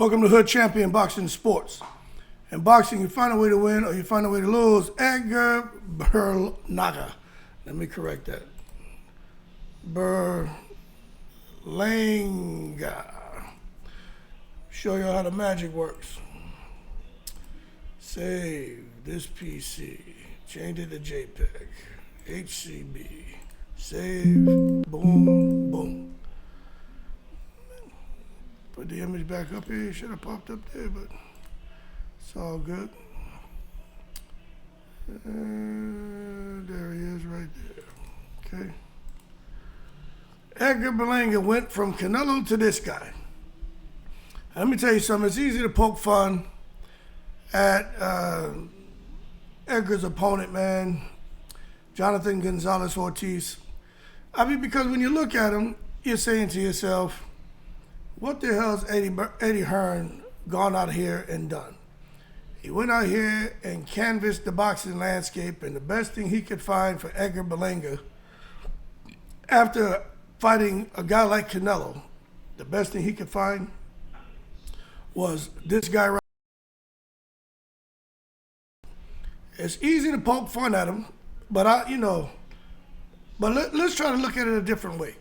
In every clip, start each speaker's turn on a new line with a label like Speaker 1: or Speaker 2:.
Speaker 1: Welcome to Hood Champion Boxing Sports. In boxing, you find a way to win or you find a way to lose. Edgar Berlanga'S. Let me correct that. Berlanga'S. Show you how the magic works. Save this PC. Change it to JPEG. HCB. Save. Boom. Boom. Put the image back up here. It should have popped up there, but it's all good. There he is right there. Okay. Edgar Berlanga'S went from Canelo to this guy. Let me tell you something. It's easy to poke fun at Edgar's opponent, man, Jonathan Gonzales-Ortiz. I mean, because when you look at him, you're saying to yourself, what the hell's Eddie Hearn gone out here and done? He went out here and canvassed the boxing landscape, and the best thing he could find for Edgar Berlanga'S, after fighting a guy like Canelo, the best thing he could find was this guy right here. It's easy to poke fun at him, but let's try to look at it a different way.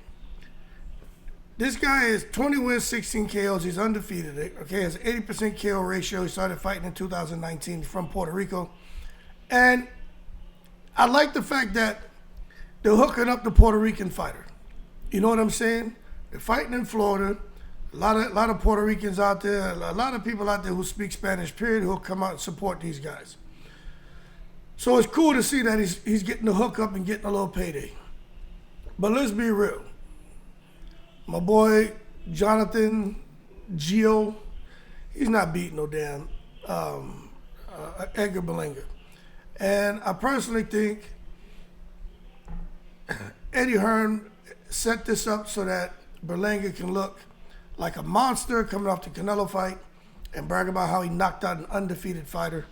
Speaker 1: This guy is 20 wins, 16 KOs. He's undefeated. Okay, has an 80% KO ratio. He started fighting in 2019 from Puerto Rico. And I like the fact that they're hooking up the Puerto Rican fighter. You know what I'm saying? They're fighting in Florida. A lot of Puerto Ricans out there, a lot of people out there who speak Spanish, period, who'll come out and support these guys. So it's cool to see that he's getting the hook up and getting a little payday. But let's be real. My boy, Jonathan Gio, he's not beating no damn Edgar Berlanga'S. And I personally think Eddie Hearn set this up so that Berlanga'S can look like a monster coming off the Canelo fight and brag about how he knocked out an undefeated fighter.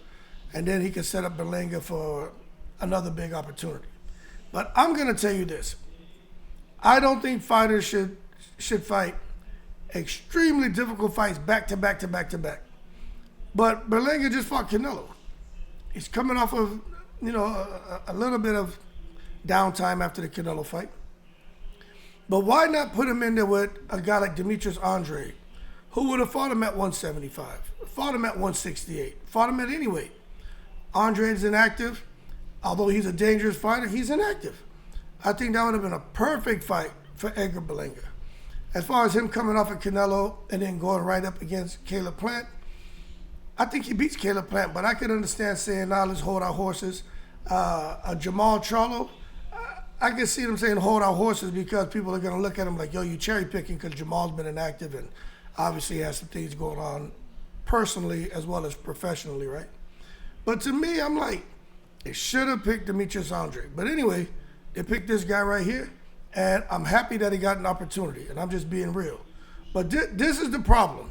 Speaker 1: And then he can set up Berlanga'S for another big opportunity. But I'm going to tell you this. I don't think fighters should fight extremely difficult fights back to back to back to back. But Berlanga'S just fought Canelo. He's coming off of, a little bit of downtime after the Canelo fight. But why not put him in there with a guy like Demetrius Andrade, who would have fought him at 175, fought him at 168, fought him at any weight. Andrade is inactive. Although he's a dangerous fighter, he's inactive. I think that would have been a perfect fight for Edgar Berlanga'S. As far as him coming off of Canelo and then going right up against Caleb Plant, I think he beats Caleb Plant, but I could understand saying, now let's hold our horses. Jamal Charlo, I can see them saying hold our horses because people are going to look at him like, yo, you cherry picking because Jamal's been inactive and obviously has some things going on personally as well as professionally, right? But to me, I'm like, they should have picked Demetrius Andrade. But anyway, they picked this guy right here. And I'm happy that he got an opportunity, and I'm just being real. But this is the problem,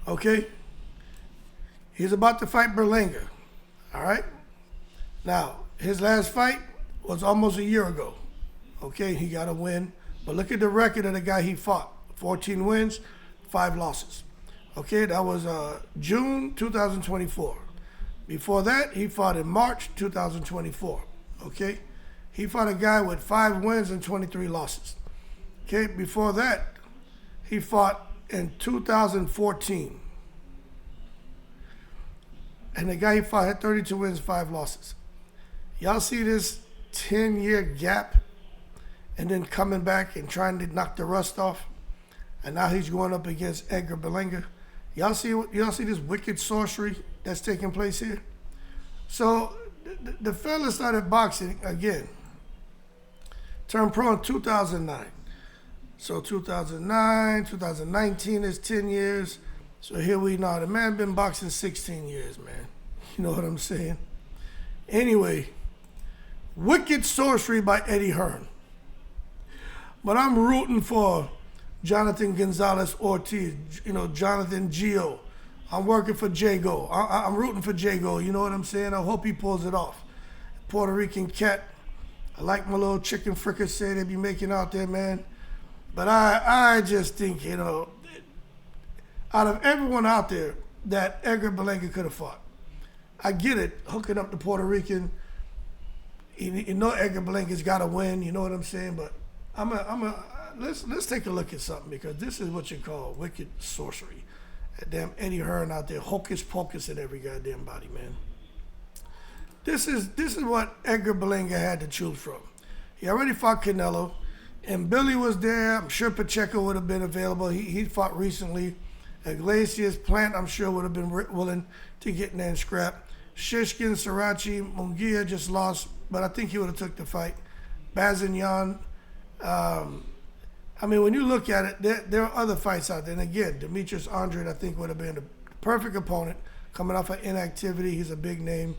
Speaker 1: okay? He's about to fight Berlanga'S, all right? Now, his last fight was almost a year ago, okay? He got a win, but look at the record of the guy he fought. 14 wins, 5 losses, okay? That was June 2024. Before that, he fought in March 2024, okay? He fought a guy with 5 wins and 23 losses. Okay, before that, he fought in 2014. And the guy he fought had 32 wins, 5 losses. Y'all see this 10-year gap and then coming back and trying to knock the rust off? And now he's going up against Edgar Berlanga'S. Y'all see this wicked sorcery that's taking place here? So the fella started boxing again. Turned pro in 2009. So 2009, 2019 is 10 years. So here we are. The man been boxing 16 years, man. You know what I'm saying? Anyway, wicked sorcery by Eddie Hearn. But I'm rooting for Jonathan Gonzales-Ortiz, Jonathan Gio. I'm working for Jago. I'm rooting for Jago. You know what I'm saying? I hope he pulls it off. Puerto Rican cat. I like my little chicken fricassee they be making out there, man. But I just think, out of everyone out there that Edgar Berlanga could have fought. I get it, hooking up the Puerto Rican. You know Edgar Berlanga's got to win. You know what I'm saying? But let's take a look at something, because this is what you call wicked sorcery. That damn Eddie Hearn out there, hocus pocus in every goddamn body, man. This is what Edgar Berlanga had to choose from. He already fought Canelo, and Billy was there. I'm sure Pacheco would have been available. He fought recently. Iglesias, Plant, I'm sure would have been willing to get in there and scrap. Shishkin, Sarachi, Munguia just lost, but I think he would have took the fight. Bazignan. I mean, when you look at it, there are other fights out there. And again, Demetrius Andrade, I think, would have been the perfect opponent coming off of inactivity. He's a big name.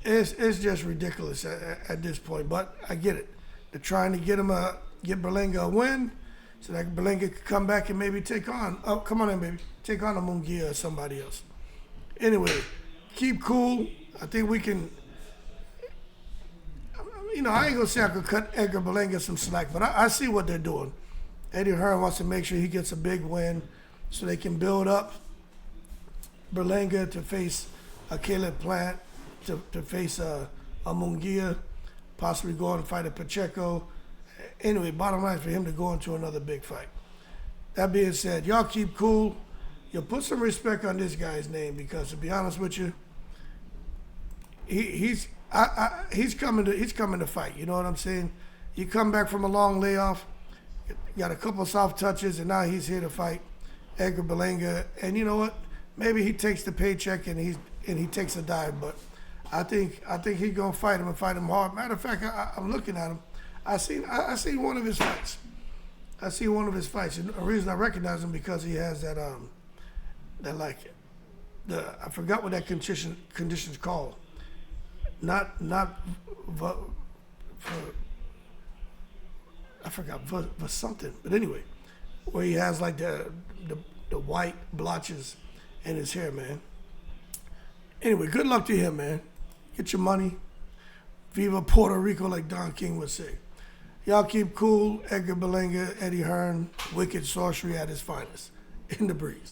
Speaker 1: It's just ridiculous at this point. But I get it. They're trying to get Berlanga a win, so that Berlanga could come back and maybe take on. Oh, come on in, baby. Take on a Munguia or somebody else. Anyway, keep cool. I think we can. I ain't gonna say I could cut Edgar Berlanga some slack, but I see what they're doing. Eddie Hearn wants to make sure he gets a big win so they can build up Berlanga to face a Caleb Plant, to face a Munguia, possibly go and fight a Pacheco. Anyway, bottom line is for him to go into another big fight. That being said, y'all keep cool. You'll put some respect on this guy's name, because to be honest with you, he's coming to fight. You know what I'm saying? You come back from a long layoff, got a couple of soft touches, and now he's here to fight Edgar Berlanga. And you know what? Maybe he takes the paycheck and he takes a dive. But I think he's gonna fight him and fight him hard. Matter of fact, I'm looking at him. I seen one of his fights. And the reason I recognize him because he has that I forgot what that condition's called. I forgot something. But anyway, where he has like the white blotches in his hair, man. Anyway, good luck to him, man. Get your money. Viva Puerto Rico, like Don King would say. Y'all keep cool. Edgar Berlanga, Eddie Hearn, wicked sorcery at his finest. In the breeze.